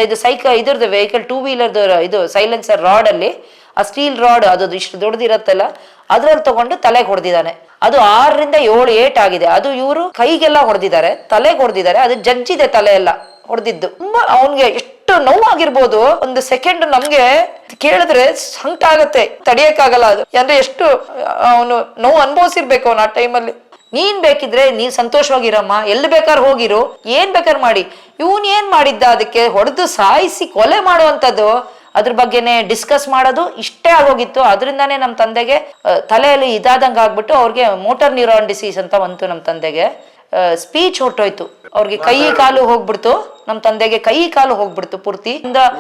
ಇದು ಇದ್ರದ್ದು ವೆಹಿಕಲ್ 2 ವೀಲರ್ದು ಇದು ಸೈಲೆನ್ಸರ್ ರಾಡ್ ಅಲ್ಲಿ ಆ ಸ್ಟೀಲ್ ರಾಡ್ ಅದು ಇಷ್ಟು ದೊಡ್ಡದಿರತ್ತಲ್ಲ ಅದ್ರಲ್ಲಿ ತಗೊಂಡು ತಲೆಗೆ ಹೊಡೆದಿದ್ದಾನೆ. ಅದು 6ರಿಂದ 7 ಏಟ್ ಆಗಿದೆ. ಅದು ಇವರು ಕೈಗೆಲ್ಲ ಹೊಡೆದಿದ್ದಾರೆ, ತಲೆಗೆ ಹೊಡೆದಿದ್ದಾರೆ. ಅದು ಜಜ್ಜಿದೆ ತಲೆ ಎಲ್ಲ ಹೊಡೆದಿದ್ದು. ತುಂಬಾ ಅವನ್ಗೆ ಎಷ್ಟು ನೋವಾಗಿರ್ಬೋದು. ಒಂದು ಸೆಕೆಂಡ್ ನಮ್ಗೆ ಕೇಳಿದ್ರೆ ಸಂಕಟ ಆಗತ್ತೆ, ತಡಿಯಕ್ಕಾಗಲ್ಲ. ಅದು ಅಂದ್ರೆ ಎಷ್ಟು ಅವನು ನೋವು ಅನುಭವಿಸಿರ್ಬೇಕು ಅವನು ಆ ಟೈಮಲ್ಲಿ. ನೀನ್ ಬೇಕಿದ್ರೆ ನೀನ್ ಸಂತೋಷವಾಗಿರಮ್ಮ, ಎಲ್ಲಿ ಬೇಕಾದ್ರೆ ಹೋಗಿರು, ಏನ್ ಬೇಕಾದ್ರೆ ಮಾಡಿ. ಇವನ್ ಏನ್ ಮಾಡಿದ್ದ, ಅದಕ್ಕೆ ಹೊಡೆದು ಸಾಯಿಸಿ ಕೊಲೆ ಮಾಡುವಂಥದ್ದು, ಅದ್ರ ಬಗ್ಗೆನೆ ಡಿಸ್ಕಸ್ ಮಾಡೋದು ಇಷ್ಟೇ ಆಗೋಗಿತ್ತು. ಅದರಿಂದಾನೇ ನಮ್ಮ ತಂದೆಗೆ ತಲೆಯಲ್ಲಿ ಇದಾದಂಗ ಆಗ್ಬಿಟ್ಟು ಅವ್ರಿಗೆ ಮೋಟಾರ್ ನ್ಯೂರಾನ್ ಡಿಸೀಸ್ ಅಂತ ಬಂತು. ನಮ್ಮ ತಂದೆಗೆ ಸ್ಪೀಚ್ ಹೊಟ್ಟೋಯ್ತು, ಅವ್ರಿಗೆ ಕೈ ಕಾಲು ಹೋಗ್ಬಿಡ್ತು. ನಮ್ ತಂದೆಗೆ ಕೈ ಕಾಲು ಹೋಗ್ಬಿಡ್ತು ಪೂರ್ತಿ.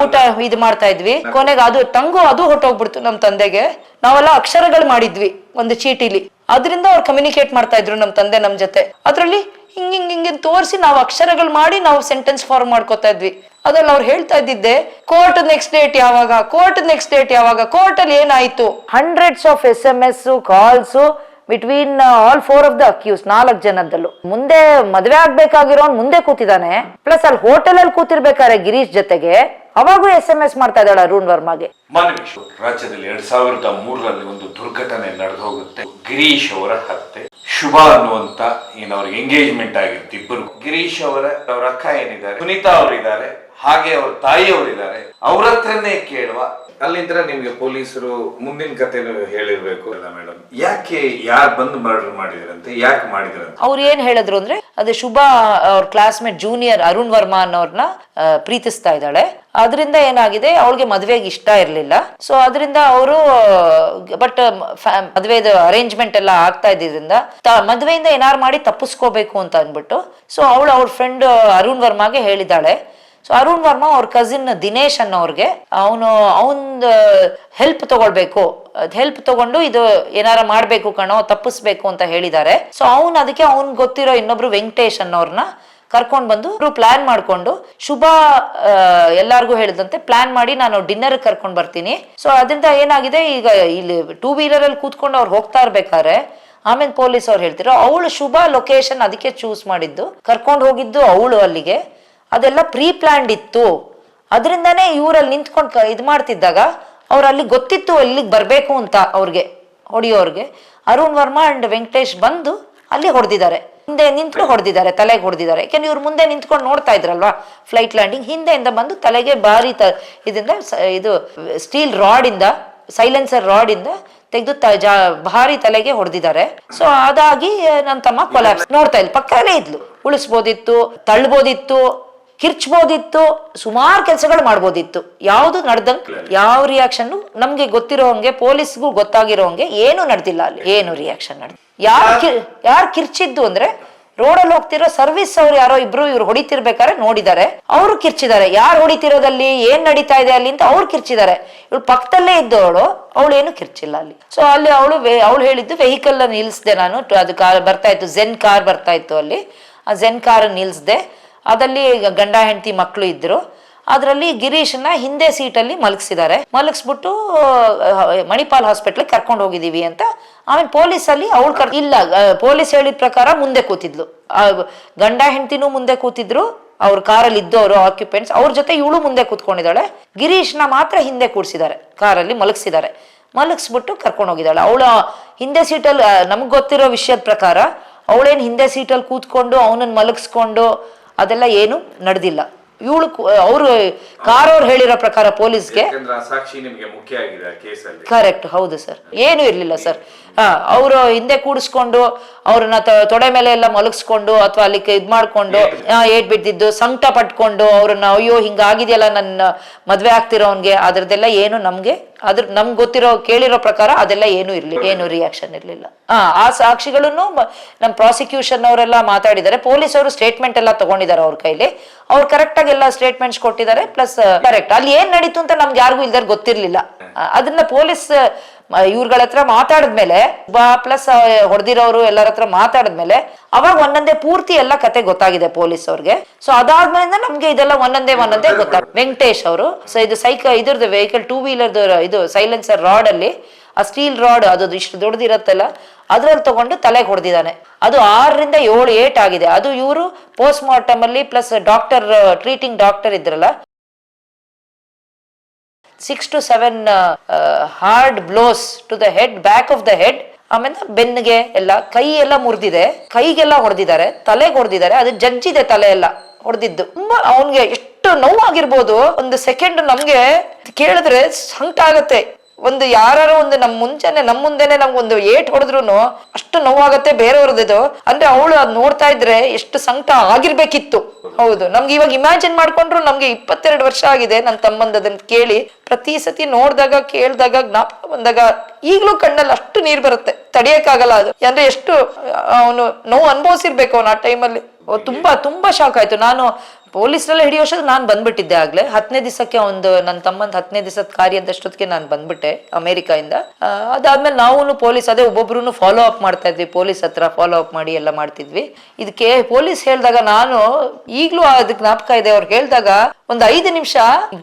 ಊಟ ಇದು ಮಾಡ್ತಾ ಇದ್ವಿ, ಕೊನೆಗೆ ಅದು ಟಂಗು ಅದು ಹೊಟ್ಟೋಗ್ಬಿಡ್ತು ನಮ್ ತಂದೆಗೆ. ನಾವೆಲ್ಲ ಅಕ್ಷರಗಳು ಮಾಡಿದ್ವಿ ಒಂದು ಚೀಟಿಲಿ, ಅದರಿಂದ ಅವ್ರು ಕಮ್ಯುನಿಕೇಟ್ ಮಾಡ್ತಾ ಇದ್ರು ನಮ್ ತಂದೆ ನಮ್ ಜೊತೆ. ಅದ್ರಲ್ಲಿ ಹಿಂಗೆ ತೋರಿಸಿ ನಾವು ಅಕ್ಷರಗಳು ಮಾಡಿ ನಾವು ಸೆಂಟೆನ್ಸ್ ಫಾರ್ಮ್ ಮಾಡ್ಕೋತಾ ಇದ್ವಿ. ಅದ್ರಲ್ಲಿ ಅವ್ರು ಹೇಳ್ತಾ ಇದ್ದಿದ್ದೆ, ಕೋರ್ಟ್ ನೆಕ್ಸ್ಟ್ ಡೇಟ್ ಯಾವಾಗ, ಕೋರ್ಟ್ ನೆಕ್ಸ್ಟ್ ಡೇಟ್ ಯಾವಾಗ, ಕೋರ್ಟ್ ಅಲ್ಲಿ ಏನಾಯ್ತು. Hundreds of SMS calls between all 4 of the accused, 4 ಜನದಲ್ಲೂ. ಮುಂದೆ ಮದ್ವೆ ಆಗ್ಬೇಕಾಗಿರೋನ್ ಮುಂದೆ ಕೂತಿದ್ದಾನೆ, ಪ್ಲಸ್ ಅಲ್ಲಿ ಹೋಟೆಲ್ ಅಲ್ಲಿ ಕೂತಿರ್ಬೇಕಾರೆ ಗಿರೀಶ್ ಜೊತೆಗೆ ಅವಾಗೂ SMS ಮಾಡ್ತಾ ಇದ್ದಾಳೆ ಅರುಣ್ ವರ್ಮಾಗೆ. ರಾಜ್ಯದಲ್ಲಿ 2003ರಲ್ಲಿ ಒಂದು ದುರ್ಘಟನೆ ನಡೆದು ಹೋಗುತ್ತೆ. ಗಿರೀಶ್ ಅವರ ಹತ್ಯೆ. ಶುಭ ಅನ್ನುವಂತ ಅವ್ರಿಗೆ ಎಂಗೇಜ್ಮೆಂಟ್ ಆಗಿರುತ್ತೆ ಇಬ್ಬರು. ಗಿರೀಶ್ ಅವರ ಅಕ್ಕ ಏನಿದ್ದಾರೆ, ಸುನೀತಾ ಅವರಿದ್ದಾರೆ, ಹಾಗೆ ಅವ್ರ ತಾಯಿಯವರಿದ್ದಾರೆ. ಅವ್ರ ಹತ್ರನೇ ಕೇಳುವ. ಅಲ್ಲಿಂದ ನಿಮ್ಗೆ ಪೊಲೀಸರು ಮುಂದಿನ ಕಥೆನೂ ಹೇಳಿರ್ಬೇಕು ಅಲ್ಲ ಮೇಡಮ್, ಯಾಕೆ ಯಾರು ಬಂದು ಮರ್ಡರ್ ಮಾಡಿದ್ರಂತೆ, ಯಾಕೆ ಮಾಡಿದ್ರಂತೆ? ಅವ್ರು ಏನ್ ಹೇಳಿದ್ರು ಅಂದ್ರೆ, ಅದೇ ಶುಭ ಅವ್ರ ಕ್ಲಾಸ್ಮೇಟ್ ಜೂನಿಯರ್ ಅರುಣ್ ವರ್ಮಾ ಅನ್ನೋರ್ನ ಪ್ರೀತಿಸ್ತಾ ಇದ್ದಾಳೆ. ಅದರಿಂದ ಏನಾಗಿದೆ, ಅವಳಿಗೆ ಮದ್ವೆಗೆ ಇಷ್ಟ ಇರ್ಲಿಲ್ಲ. ಸೊ ಅದರಿಂದ ಅವರು ಬಟ್ ಮದ್ವೆದ ಅರೇಂಜ್ಮೆಂಟ್ ಎಲ್ಲ ಆಗ್ತಾ ಇದ್ದಿದ್ರಿಂದ ಮದ್ವೆಯಿಂದ ಏನಾರು ಮಾಡಿ ತಪ್ಪಿಸ್ಕೋಬೇಕು ಅಂತ ಅಂದ್ಬಿಟ್ಟು ಸೊ ಅವಳು ಅವ್ರ ಫ್ರೆಂಡ್ ಅರುಣ್ ವರ್ಮಾಗೆ ಹೇಳಿದ್ದಾಳೆ. ಸೊ ಅರುಣ್ ವರ್ಮಾ ಅವ್ರ ಕಸಿನ್ ದಿನೇಶ್ ಅನ್ನೋರ್ಗೆ ಅವನ್ ಹೆಲ್ಪ್ ತಗೊಳ್ಬೇಕು, ಹೆಲ್ಪ್ ತಗೊಂಡು ಇದು ಏನಾರ ಮಾಡ್ಬೇಕು ಕಣೋ, ತಪ್ಪಿಸ್ಬೇಕು ಅಂತ ಹೇಳಿದ್ದಾರೆ. ಸೊ ಅದಕ್ಕೆ ಅವ್ನ್ ಗೊತ್ತಿರೋ ಇನ್ನೊಬ್ರು ವೆಂಕಟೇಶ್ ಅನ್ನೋರ್ನ ಕರ್ಕೊಂಡ್ ಬಂದು ಪ್ಲಾನ್ ಮಾಡ್ಕೊಂಡು, ಶುಭ ಎಲ್ಲಾರ್ಗು ಹೇಳಿದಂತೆ ಪ್ಲಾನ್ ಮಾಡಿ ನಾನು ಡಿನ್ನರ್ ಕರ್ಕೊಂಡ್ ಬರ್ತೀನಿ. ಸೊ ಅದರಿಂದ ಏನಾಗಿದೆ, ಈಗ ಇಲ್ಲಿ 2 ವೀಲರ್ ಅಲ್ಲಿ ಕೂತ್ಕೊಂಡು ಅವ್ರು ಹೋಗ್ತಾ ಇರ್ಬೇಕಾದ್ರೆ ಆಮೇಲೆ ಪೊಲೀಸ್ ಅವ್ರು ಹೇಳ್ತಿರೋ, ಅವಳು ಶುಭ ಲೊಕೇಶನ್ ಅದಕ್ಕೆ ಚೂಸ್ ಮಾಡಿದ್ದು, ಕರ್ಕೊಂಡು ಹೋಗಿದ್ದು ಅವಳು ಅಲ್ಲಿಗೆ, ಅದೆಲ್ಲ ಪ್ರೀ ಪ್ಲಾನ್ಡ್ ಇತ್ತು. ಅದರಿಂದಾನೇ ಇವರಲ್ಲಿ ನಿಂತ್ಕೊಂಡು ಇದು ಮಾಡ್ತಿದ್ದಾಗ ಅವ್ರು ಅಲ್ಲಿ ಗೊತ್ತಿತ್ತು ಅಲ್ಲಿಗೆ ಬರ್ಬೇಕು ಅಂತ ಅವ್ರಿಗೆ ಹೊಡಿಯೋರ್ಗೆ. ಅರುಣ್ ವರ್ಮಾ ಅಂಡ್ ವೆಂಕಟೇಶ್ ಬಂದು ಅಲ್ಲಿ ಹೊಡೆದಿದ್ದಾರೆ, ಹಿಂದೆ ನಿಂತ್ಕೊಂಡು ಹೊಡೆದಿದ್ದಾರೆ, ತಲೆಗೆ ಹೊಡೆದಿದ್ದಾರೆ. ಯಾಕೆಂದ್ರೆ ಇವ್ರು ಮುಂದೆ ನಿಂತ್ಕೊಂಡು ನೋಡ್ತಾ ಇದ್ರಲ್ವಾ ಫ್ಲೈಟ್ ಲ್ಯಾಂಡಿಂಗ್, ಹಿಂದೆಯಿಂದ ಬಂದು ತಲೆಗೆ ಭಾರಿ ಇದರಿಂದ ಇದು ಸ್ಟೀಲ್ ರಾಡ್ ಇಂದ, ಸೈಲೆನ್ಸರ್ ರಾಡ್ ಇಂದ ತೆಗೆದು ಭಾರಿ ತಲೆಗೆ ಹೊಡೆದಿದ್ದಾರೆ. ಸೊ ಅದಾಗಿ ನನ್ನ ತಮ್ಮ ಕೊಲ್ಯಾಪ್ಸ್. ನೋಡ್ತಾ ಇದ್ಲು, ಪಕ್ಕದಲ್ಲೇ ಇದ್ಲು. ಉಳಿಸ್ಬೋದಿತ್ತು, ತಳ್ಬೋದಿತ್ತು, ಕಿರ್ಚ್ಬೋದಿತ್ತು, ಸುಮಾರು ಕೆಲಸಗಳು ಮಾಡ್ಬೋದಿತ್ತು. ಯಾವ್ದು ನಡ್ದಂಗ್ ಯಾವ ರಿಯಾಕ್ಷನ್ ನಮ್ಗೆ ಗೊತ್ತಿರೋ ಹಂಗೆ, ಪೊಲೀಸ್ಗೂ ಗೊತ್ತಾಗಿರೋ ಹಂಗೆ ಏನು ನಡೆದಿಲ್ಲ ಅಲ್ಲಿ. ಏನು ರಿಯಾಕ್ಷನ್ ನಡೆದ, ಯಾರು ಕಿರ್ಚಿದ್ದು ಅಂದ್ರೆ ರೋಡಲ್ಲಿ ಹೋಗ್ತಿರೋ ಸರ್ವಿಸ್ ಅವ್ರು ಯಾರೋ ಇಬ್ರು ಇವ್ರು ಹೊಡಿತಿರ್ಬೇಕಾದ್ರೆ ನೋಡಿದ್ದಾರೆ, ಅವ್ರು ಕಿರ್ಚಿದ್ದಾರೆ. ಯಾರು ಹೊಡಿತಿರೋದಲ್ಲಿ, ಏನ್ ನಡೀತಾ ಇದೆ ಅಲ್ಲಿ ಅಂತ ಅವ್ರು ಕಿರ್ಚಿದ್ದಾರೆ. ಇವಳು ಪಕ್ಕದಲ್ಲೇ ಇದ್ದವಳು, ಅವಳು ಏನು ಕಿರ್ಚಿಲ್ಲ ಅಲ್ಲಿ. ಸೊ ಅಲ್ಲಿ ಅವಳು ಹೇಳಿದ್ದು, ವೆಹಿಕಲ್ ನಿಲ್ಸ್ದೆ ನಾನು, ಅದು ಕಾರ್ ಬರ್ತಾ ಇತ್ತು, ಝೆನ್ ಕಾರ್ ಬರ್ತಾ ಇತ್ತು ಅಲ್ಲಿ, ಆ ಝೆನ್ ಕಾರ್ ನಿಲ್ಸ್ದೆ. ಅದಲ್ಲಿ ಗಂಡ ಹೆಂಡತಿ ಮಕ್ಕಳು ಇದ್ರು. ಅದರಲ್ಲಿ ಗಿರೀಶ್ನ ಹಿಂದೆ ಸೀಟಲ್ಲಿ ಮಲಗಿಸ್ಬಿಟ್ಟು ಮಣಿಪಾಲ್ ಹಾಸ್ಪಿಟ್ಲ್ ಕರ್ಕೊಂಡು ಹೋಗಿದೀವಿ ಅಂತ. ಆಮೇಲೆ ಪೊಲೀಸಲ್ಲಿ ಅವಳು ಇಲ್ಲ, ಪೊಲೀಸ್ ಹೇಳಿದ ಪ್ರಕಾರ ಮುಂದೆ ಕೂತಿದ್ಲು. ಗಂಡ ಹೆಂಡತಿನೂ ಮುಂದೆ ಕೂತಿದ್ರು, ಅವ್ರ ಕಾರಲ್ಲಿ ಇದ್ದವರು ಆಕ್ಯುಪೆಂಟ್ಸ್, ಅವ್ರ ಜೊತೆ ಇವಳು ಮುಂದೆ ಕೂತ್ಕೊಂಡಿದ್ದಾಳೆ. ಗಿರೀಶ್ನ ಮಾತ್ರ ಹಿಂದೆ ಕೂರ್ಸಿದ್ದಾರೆ, ಕಾರಲ್ಲಿ ಮಲಗಿಸ್ಬಿಟ್ಟು ಕರ್ಕೊಂಡು ಹೋಗಿದ್ದಾಳೆ. ಅವಳ ಹಿಂದೆ ಸೀಟಲ್ಲಿ ನಮ್ಗೆ ಗೊತ್ತಿರೋ ವಿಷಯದ ಪ್ರಕಾರ ಅವಳೇನು ಹಿಂದೆ ಸೀಟಲ್ಲಿ ಕೂತ್ಕೊಂಡು ಅವನನ್ನ ಮಲಗಿಸ್ಕೊಂಡು ಅದೆಲ್ಲ ಏನು ನಡೆದಿಲ್ಲ. ಇವಳು ಅವರು ಕಾರವ್ರು ಹೇಳಿರೋ ಪ್ರಕಾರ ಪೊಲೀಸ್ಗೆ ಕರೆಕ್ಟ್ ಹೌದು ಸರ್, ಏನು ಇರ್ಲಿಲ್ಲ ಸರ್. ಅವರು ಹಿಂದೆ ಕೂಡಿಸ್ಕೊಂಡು ಅವ್ರನ್ನ ತೊಡೆ ಮೇಲೆ ಎಲ್ಲ ಮಲಗಿಸ್ಕೊಂಡು ಅಥವಾ ಅಲ್ಲಿ ಇದ್ ಮಾಡ್ಕೊಂಡು ಏಟ್ ಬಿದ್ದಿದ್ದು, ಸಂಕಟ ಪಟ್ಕೊಂಡು ಅವ್ರನ್ನ ಅಯ್ಯೋ ಹಿಂಗಾಗಿದೆಯಲ್ಲ ನನ್ನ ಮದ್ವೆ ಆಗ್ತಿರೋನ್ಗೆ, ಅದ್ರದ್ದೆಲ್ಲ ಏನು ನಮ್ಗೆ ಗೊತ್ತಿರೋ ಕೇಳಿರೋ ಪ್ರಕಾರ ಅದೆಲ್ಲ ಏನು ರಿಯಾಕ್ಷನ್ ಇರ್ಲಿಲ್ಲ. ಆ ಸಾಕ್ಷಿಗಳನ್ನು ನಮ್ ಪ್ರಾಸಿಕ್ಯೂಷನ್ ಅವರೆಲ್ಲ ಮಾತಾಡಿದ್ದಾರೆ. ಪೊಲೀಸ್ ಅವರು ಸ್ಟೇಟ್ಮೆಂಟ್ ಎಲ್ಲ ತಗೊಂಡಿದ್ದಾರೆ ಅವ್ರ ಕೈಲಿ. ಅವ್ರು ಕರೆಕ್ಟ್ ಆಗಿ ಎಲ್ಲ ಸ್ಟೇಟ್ಮೆಂಟ್ಸ್ ಕೊಟ್ಟಿದ್ದಾರೆ. ಪ್ಲಸ್ ಕರೆಕ್ಟ್ ಅಲ್ಲಿ ಏನ್ ನಡೀತು ಅಂತ ನಮ್ಗೆ ಯಾರಿಗೂ ಇಲ್ದಾರ ಗೊತ್ತಿರ್ಲಿಲ್ಲ. ಅದನ್ನ ಪೊಲೀಸ್ ಇವ್ರಗಳ ಹತ್ರ ಮಾತಾಡಿದ್ಮೇಲೆ, ಪ್ಲಸ್ ಹೊಡೆದಿರೋರು ಎಲ್ಲರ ಹತ್ರ ಮಾತಾಡಿದ್ಮೇಲೆ ಅವಾಗ ಒಂದೊಂದೇ ಪೂರ್ತಿ ಎಲ್ಲ ಕತೆ ಗೊತ್ತಾಗಿದೆ ಪೊಲೀಸ್ ಅವ್ರಿಗೆ. ಸೊ ಅದಾದ್ಮೇಲೆ ನಮ್ಗೆ ಇದೆಲ್ಲ ಒಂದೊಂದೇ ಗೊತ್ತಾಗ. ವೆಂಕಟೇಶ್ ಅವರು ಇದು ಇದ್ರದ್ದು ವೆಹಿಕಲ್ 2 ವೀಲರ್ ಇದು ಸೈಲೆನ್ಸರ್ ರಾಡ್ ಅಲ್ಲಿ ಆ ಸ್ಟೀಲ್ ರಾಡ್ ಅದು ಇಷ್ಟು ದೊಡ್ಡದಿರತ್ತಲ್ಲ ಅದ್ರಲ್ಲಿ ತಗೊಂಡು ತಲೆಗೆ ಹೊಡೆದಿದ್ದಾನೆ. ಅದು 6ರಿಂದ 7 ಏಟ್ ಆಗಿದೆ. ಅದು ಇವರು ಪೋಸ್ಟ್ ಮಾರ್ಟಮ್ ಅಲ್ಲಿ ಪ್ಲಸ್ ಟ್ರೀಟಿಂಗ್ ಡಾಕ್ಟರ್ ಇದ್ರಲ್ಲ 6 to 7 hard blows to the head, back of the head. ಆಮೇಲೆ ಬೆನ್ನಿಗೆ ಎಲ್ಲ, ಕೈ ಎಲ್ಲ ಮುರಿದಿದೆ, ಕೈಗೆಲ್ಲ ಹೊಡೆದಿದ್ದಾರೆ, ತಲೆಗೆ ಹೊಡೆದಿದ್ದಾರೆ, ಅದು ಜಜ್ಜಿದೆ ತಲೆ ಎಲ್ಲ ಹೊಡೆದಿದ್ದು. ತುಂಬಾ ಅವನ್ಗೆ ಎಷ್ಟು ನೋವಾಗಿರ್ಬೋದು. ಒಂದು ಸೆಕೆಂಡ್ ನಮ್ಗೆ ಕೇಳಿದ್ರೆ ಸಂಕಟ ಆಗತ್ತೆ. ಒಂದು ಯಾರು ಒಂದು ನಮ್ಮ ಮುಂದೆನೆ ನಮ್ಗೊಂದು ಏಟ್ ಹೊಡೆದ್ರು ಅಷ್ಟು ನೋವಾಗತ್ತೆ ಬೇರೆಯವ್ರದ್ದು. ಅಂದ್ರೆ ಅವಳು ಅದ್ ನೋಡ್ತಾ ಇದ್ರೆ ಎಷ್ಟು ಸಂಕಟ ಆಗಿರ್ಬೇಕಿತ್ತು. ಹೌದು, ನಮ್ಗೆ ಇವಾಗ ಇಮ್ಯಾಜಿನ್ ಮಾಡ್ಕೊಂಡ್ರು ನಮ್ಗೆ 22 ವರ್ಷ ಆಗಿದೆ. ನನ್ನ ತಮ್ಮಂದದನ್ನ ಕೇಳಿ ಪ್ರತಿ ಸತಿ ನೋಡ್ದಾಗ, ಕೇಳ್ದಾಗ, ಜ್ಞಾಪಕ ಬಂದಾಗ ಈಗ್ಲೂ ಕಣ್ಣಲ್ಲಿ ಅಷ್ಟು ನೀರ್ ಬರುತ್ತೆ, ತಡಿಯಕ್ಕಾಗಲ್ಲ ಅದು. ಅಂದ್ರೆ ಎಷ್ಟು ಅವನು ನೋವು ಅನುಭವಿಸಿರ್ಬೇಕು ಅವನು ಆ ಟೈಮಲ್ಲಿ. ತುಂಬಾ ತುಂಬಾ ಶಾಕ್ ಆಯ್ತು. ನಾನು ಪೊಲೀಸ್ನೆಲ್ಲ ಹಿಡಿಯೋಷ್ಟೊತ್ತಿಗೆ ನಾನು ಬಂದ್ಬಿಟ್ಟಿದ್ದೆ ಆಗ್ಲೇ. 10ನೇ ದಿವಸಕ್ಕೆ ನನ್ನ ತಮ್ಮಂದ್ 10ನೇ ದಿವಸದ ಕಾರ್ಯದಷ್ಟೊತ್ತಿಗೆ ನಾನು ಬಂದ್ಬಿಟ್ಟೆ ಅಮೆರಿಕಾಯಿಂದ. ಅದಾದ್ಮೇಲೆ ನಾವು ಪೊಲೀಸ್ ಅದೇ ಒಬ್ಬೊಬ್ರು ಫಾಲೋ ಅಪ್ ಮಾಡ್ತಾ ಇದ್ವಿ, ಪೊಲೀಸ್ ಹತ್ರ ಫಾಲೋ ಅಪ್ ಮಾಡಿ ಎಲ್ಲ ಮಾಡ್ತಿದ್ವಿ. ಇದಕ್ಕೆ ಪೊಲೀಸ್ ಹೇಳ್ದಾಗ ನಾನು ಈಗ್ಲೂ ಅದಕ್ಕೆ ಜ್ಞಾಪಕ ಇದೆ. ಅವ್ರು ಹೇಳ್ದಾಗ ಒಂದು 5 ನಿಮಿಷ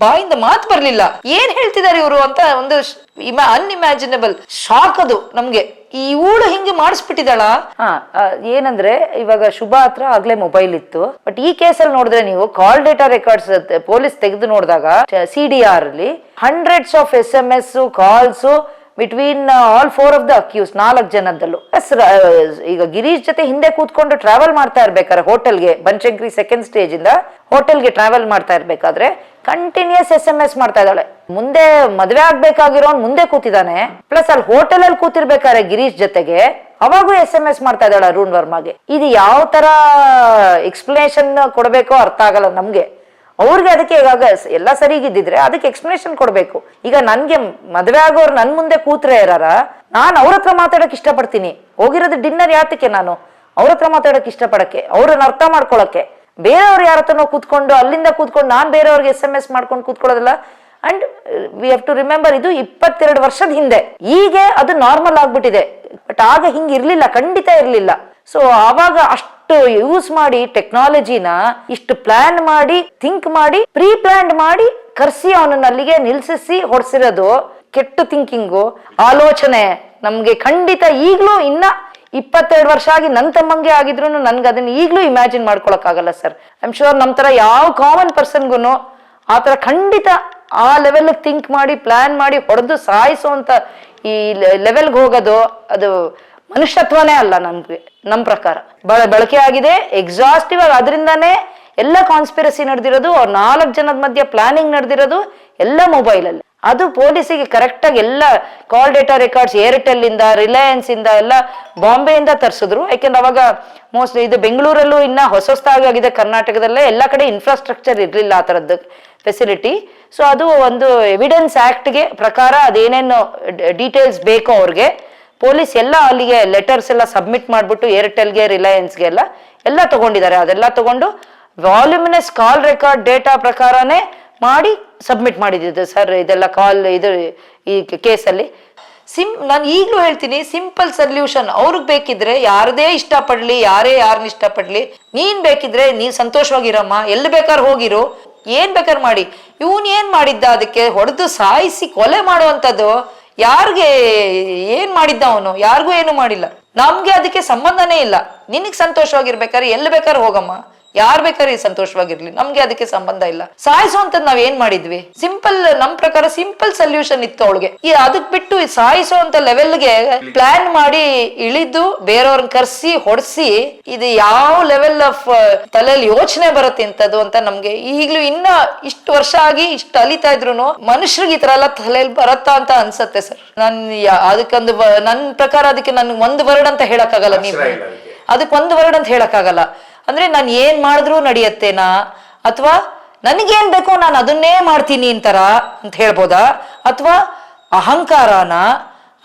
ಬಾಯಿಂದ ಮಾತು ಬರ್ಲಿಲ್ಲ. ಏನ್ ಹೇಳ್ತಿದಾರೆ ಇವರು ಅಂತ ಒಂದು ಅನ್ಇಮ್ಯಾಜಿನಬಲ್ ಶಾಕ್ ಅದು ನಮ್ಗೆ. ಈ ಊಳು ಹಿಂಗೆ ಮಾಡಿಸ್ಬಿಟ್ಟಿದಾಳ. ಏನಂದ್ರೆ ಇವಾಗ ಶುಭಾ ಹತ್ರ ಆಗ್ಲೇ ಮೊಬೈಲ್ ಇತ್ತು. ಬಟ್ ಈ ಕೇಸಲ್ಲಿ ನೋಡಿದ್ರೆ ನೀವು ಕಾಲ್ ಡೇಟಾ ರೆಕಾರ್ಡ್ಸ್ ಪೊಲೀಸ್ ತೆಗೆದು ನೋಡಿದಾಗ CDR ಅಲ್ಲಿ hundreds of SMS calls between all 4 of the accused, 4 ಜನದಲ್ಲೂ. ಈಗ ಗಿರೀಶ್ ಜೊತೆ ಹಿಂದೆ ಕೂತ್ಕೊಂಡು ಟ್ರಾವೆಲ್ ಮಾಡ್ತಾ ಇರ್ಬೇಕಾದ್ರೆ ಹೋಟೆಲ್ಗೆ, ಬನಶಂಕರಿ 2nd ಸ್ಟೇಜ್ ಇಂದ ಹೋಟೆಲ್ಗೆ ಟ್ರಾವೆಲ್ ಮಾಡ್ತಾ ಇರ್ಬೇಕಾದ್ರೆ ಕಂಟಿನ್ಯೂಸ್ SMS ಮಾಡ್ತಾ ಇದ್ದಾಳೆ. ಮುಂದೆ ಮದ್ವೆ ಆಗ್ಬೇಕಾಗಿರೋನ್ ಮುಂದೆ ಕೂತಿದ್ದಾನೆ, ಪ್ಲಸ್ ಅಲ್ಲಿ ಹೋಟೆಲ್ ಅಲ್ಲಿ ಕೂತಿರ್ಬೇಕಾದ್ರೆ ಗಿರೀಶ್ ಜೊತೆಗೆ ಅವಾಗೂ SMS ಮಾಡ್ತಾ ಇದ್ದಾಳೆ ಅರುಣ್ ವರ್ಮಾಗೆ. ಇದು ಯಾವ ತರ ಎಕ್ಸ್ಪ್ಲನೇಷನ್ ಕೊಡ್ಬೇಕೋ ಅರ್ಥ ಆಗಲ್ಲ ನಮ್ಗೆ. ಅವ್ರಿಗೆ ಅದಕ್ಕೆ ಇವಾಗ ಎಲ್ಲ ಸರಿಗಿದ್ದಿದ್ರೆ ಅದಕ್ಕೆ ಎಕ್ಸ್ಪ್ಲನೇಷನ್ ಕೊಡ್ಬೇಕು. ಈಗ ನನ್ಗೆ ಮದ್ವೆ ಆಗೋರು ನನ್ ಮುಂದೆ ಕೂತ್ರೆ ಇರಾರ, ನಾನು ಅವ್ರ ಹತ್ರ ಮಾತಾಡಕ್ ಇಷ್ಟಪಡ್ತೀನಿ. ಹೋಗಿರೋದು ಡಿನ್ನರ್ ಯಾತಕ್ಕೆ? ನಾನು ಅವ್ರ ಹತ್ರ ಮಾತಾಡಕ್ ಇಷ್ಟಪಡಕ್ಕೆ, ಅವ್ರನ್ನ ಅರ್ಥ ಮಾಡ್ಕೊಳಕ್ಕೆ. ಬೇರೆಯವ್ರು ಯಾರ ಹತ್ರನೋ ಕೂತ್ಕೊಂಡು ಅಲ್ಲಿಂದ ಕೂತ್ಕೊಂಡು ನಾನ್ ಬೇರೆಯವ್ರಿಗೆ SMS ಮಾಡ್ಕೊಂಡು ಕೂತ್ಕೊಳ್ಳೋದಿಲ್ಲ. And we have to remember, ಇದು 22 ವರ್ಷದ ಹಿಂದೆ. ಈಗ ಅದು ನಾರ್ಮಲ್ ಆಗ್ಬಿಟ್ಟಿದೆ. ಬಟ್ ಆಗ ಹಿಂಗ್ ಇರ್ಲಿಲ್ಲ, ಖಂಡಿತ ಇರ್ಲಿಲ್ಲ. ಸೊ ಆವಾಗ ಅಷ್ಟು ಯೂಸ್ ಮಾಡಿ ಟೆಕ್ನಾಲಜಿನ ಇಷ್ಟು ಪ್ಲಾನ್ ಮಾಡಿ, ಥಿಂಕ್ ಮಾಡಿ, ಪ್ರೀ ಪ್ಲಾನ್ ಮಾಡಿ ಕರ್ಸಿ ಅವನನ್ನ ಅಲ್ಲಿಗೆ ನಿಲ್ಸಿಸಿ ಹೊಡ್ಸಿರೋದು ಕೆಟ್ಟ ಥಿಂಕಿಂಗು, ಆಲೋಚನೆ ನಮ್ಗೆ ಖಂಡಿತ ಈಗ್ಲೂ ಇನ್ನ 22 ವರ್ಷ ಆಗಿ ನನ್ನ ತಮ್ಮಂಗೆ ಆಗಿದ್ರು ನನ್ಗೆ ಅದನ್ನ ಈಗ್ಲೂ ಇಮ್ಯಾಜಿನ್ ಮಾಡ್ಕೊಳಕ್ ಆಗಲ್ಲ ಸರ್. ಐ ಆಮ್ ಶೂರ್ ನಮ್ ತರ ಯಾವ ಕಾಮನ್ ಪರ್ಸನ್ಗೂ ಆತರ ಖಂಡಿತ ಆ ಲೆವೆಲ್ ಥಿಂಕ್ ಮಾಡಿ ಪ್ಲಾನ್ ಮಾಡಿ ಹೊಡೆದು ಸಾಯಿಸುವಂತ ಈ ಲೆವೆಲ್ಗೆ ಹೋಗೋದು ಅದು ಮನುಷ್ಯತ್ವನೇ ಅಲ್ಲ ನಮ್ ಪ್ರಕಾರ. ಬಳಕೆ ಆಗಿದೆ ಎಕ್ಸಾಸ್ಟಿವ್ ಆಗಿ. ಅದರಿಂದಾನೇ ಎಲ್ಲ ಕಾನ್ಸ್ಪಿರಸಿ ನಡೆದಿರೋದು, ಅವ್ರ 4 ಜನದ ಮಧ್ಯೆ ಪ್ಲಾನಿಂಗ್ ನಡೆದಿರೋದು ಎಲ್ಲ ಮೊಬೈಲ್ ಅಲ್ಲಿ. ಅದು ಪೊಲೀಸಿಗೆ ಕರೆಕ್ಟ್ ಆಗಿ ಎಲ್ಲ ಕಾಲ್ ಡೇಟಾ ರೆಕಾರ್ಡ್ಸ್ ಏರ್ಟೆಲ್ ಇಂದ, ರಿಲಯನ್ಸ್ ಇಂದ ಎಲ್ಲ ಬಾಂಬೆಯಿಂದ ತರಿಸಿದ್ರು. ಯಾಕೆಂದ್ರೆ ಅವಾಗ ಮೋಸ್ಟ್ಲಿ ಇದು ಬೆಂಗಳೂರಲ್ಲೂ ಇನ್ನ ಹೊಸದಾಗಿದೆ, ಕರ್ನಾಟಕದಲ್ಲೇ ಎಲ್ಲ ಕಡೆ ಇನ್ಫ್ರಾಸ್ಟ್ರಕ್ಚರ್ ಇರ್ಲಿಲ್ಲ ಆ ತರದ್ದು ಫೆಸಿಲಿಟಿ. ಸೊ ಅದು ಒಂದು ಎವಿಡೆನ್ಸ್ ಆಕ್ಟ್ಗೆ ಪ್ರಕಾರ ಅದೇನೇನು ಡೀಟೇಲ್ಸ್ ಬೇಕೋ ಅವ್ರಿಗೆ ಪೊಲೀಸ್ ಎಲ್ಲ ಅಲ್ಲಿಗೆ ಲೆಟರ್ಸ್ ಎಲ್ಲ ಸಬ್ಮಿಟ್ ಮಾಡ್ಬಿಟ್ಟು ಏರ್ಟೆಲ್ಗೆ, ರಿಲಯನ್ಸ್ಗೆ ಎಲ್ಲ ತಗೊಂಡಿದ್ದಾರೆ. ಅದೆಲ್ಲ ತಗೊಂಡು ವಾಲ್ಯೂಮಿನಸ್ ಕಾಲ್ ರೆಕಾರ್ಡ್ ಡೇಟಾ ಪ್ರಕಾರನೇ ಮಾಡಿ ಸಬ್ಮಿಟ್ ಮಾಡಿದ್ದು ಸರ್ ಇದೆಲ್ಲ ಕಾಲ್ ಇದು ಈ ಕೇಸಲ್ಲಿ. ನಾನು ಈಗಲೂ ಹೇಳ್ತೀನಿ, ಸಿಂಪಲ್ ಸೊಲ್ಯೂಷನ್. ಅವ್ರಿಗೆ ಬೇಕಿದ್ರೆ ಯಾರದೇ ಇಷ್ಟಪಡ್ಲಿ, ಯಾರನ್ನ ಇಷ್ಟಪಡ್ಲಿ, ನೀನ್ ಬೇಕಿದ್ರೆ ನೀನ್ ಸಂತೋಷವಾಗಿರಮ್ಮ, ಎಲ್ಲಿ ಬೇಕಾದ್ರೆ ಹೋಗಿರು, ಏನ್ ಬೇಕಾದ್ರೆ ಮಾಡಿ. ಇವನ್ ಏನ್ ಮಾಡಿದ್ದ? ಅದಕ್ಕೆ ಹೊಡೆದು ಸಾಯಿಸಿ ಕೊಲೆ ಮಾಡುವಂಥದ್ದು ಯಾರಿಗೆ ಏನ್ ಮಾಡಿದ್ದ ಅವನು? ಯಾರಿಗೂ ಏನು ಮಾಡಿಲ್ಲ. ನಮ್ಗೆ ಅದಕ್ಕೆ ಸಂಬಂಧನೇ ಇಲ್ಲ. ನಿನಗ್ ಸಂತೋಷವಾಗಿರ್ಬೇಕಾದ್ರೆ ಎಲ್ಲಿ ಬೇಕಾದ್ರೆ ಹೋಗಮ್ಮ, ಯಾರ್ ಬೇಕಾದ್ರೆ ಸಂತೋಷವಾಗಿರ್ಲಿ, ನಮ್ಗೆ ಅದಕ್ಕೆ ಸಂಬಂಧ ಇಲ್ಲ. ಸಾಯಿಸುವಂತದ್ ನಾವ್ ಏನ್ ಮಾಡಿದ್ವಿ? ಸಿಂಪಲ್, ನಮ್ ಪ್ರಕಾರ ಸಿಂಪಲ್ ಸೊಲ್ಯೂಷನ್ ಇತ್ತು ಅವಳಿಗೆ. ಅದಕ್ ಬಿಟ್ಟು ಸಾಯಿಸುವಂತ ಲೆವೆಲ್ಗೆ ಪ್ಲಾನ್ ಮಾಡಿ ಇಳಿದು ಬೇರೆಯವ್ರನ್ನ ಕರ್ಸಿ ಹೊಡ್ಸಿ, ಇದು ಯಾವ ಲೆವೆಲ್ ಆಫ್ ತಲೆಯಲ್ಲಿ ಯೋಚನೆ ಬರುತ್ತೆ ಇಂಥದ್ದು ಅಂತ ನಮ್ಗೆ ಈಗ್ಲೂ ಇನ್ನ ಇಷ್ಟು ವರ್ಷ ಆಗಿ ಇಷ್ಟು ಅಲಿತಾ ಇದ್ರು ಮನುಷ್ಯರಿಗೆ ಈ ತರ ಎಲ್ಲ ತಲೆಯಲ್ಲಿ ಬರತ್ತಾ ಅಂತ ಅನ್ಸತ್ತೆ ಸರ್. ಅದಕ್ಕೊಂದು ನನ್ ಪ್ರಕಾರ ಅದಕ್ಕೆ ನನ್ಗೆ ಒಂದು ವರ್ಡ್ ಅಂತ ಹೇಳಕ್ಕಾಗಲ್ಲ. ನೀವು ಅದಕ್ಕೆ ಒಂದು ವರ್ಡ್ ಅಂತ ಹೇಳಕ್ಕಾಗಲ್ಲ. ಅಂದ್ರೆ ನಾನು ಏನ್ ಮಾಡಿದ್ರು ನಡೆಯತ್ತೇನಾ, ಅಥವಾ ನನಗೇನ್ ಬೇಕೋ ನಾನು ಅದನ್ನೇ ಮಾಡ್ತೀನಿ ಅಂತಾರ ಅಂತ ಹೇಳ್ಬೋದಾ, ಅಥವಾ ಅಹಂಕಾರನ,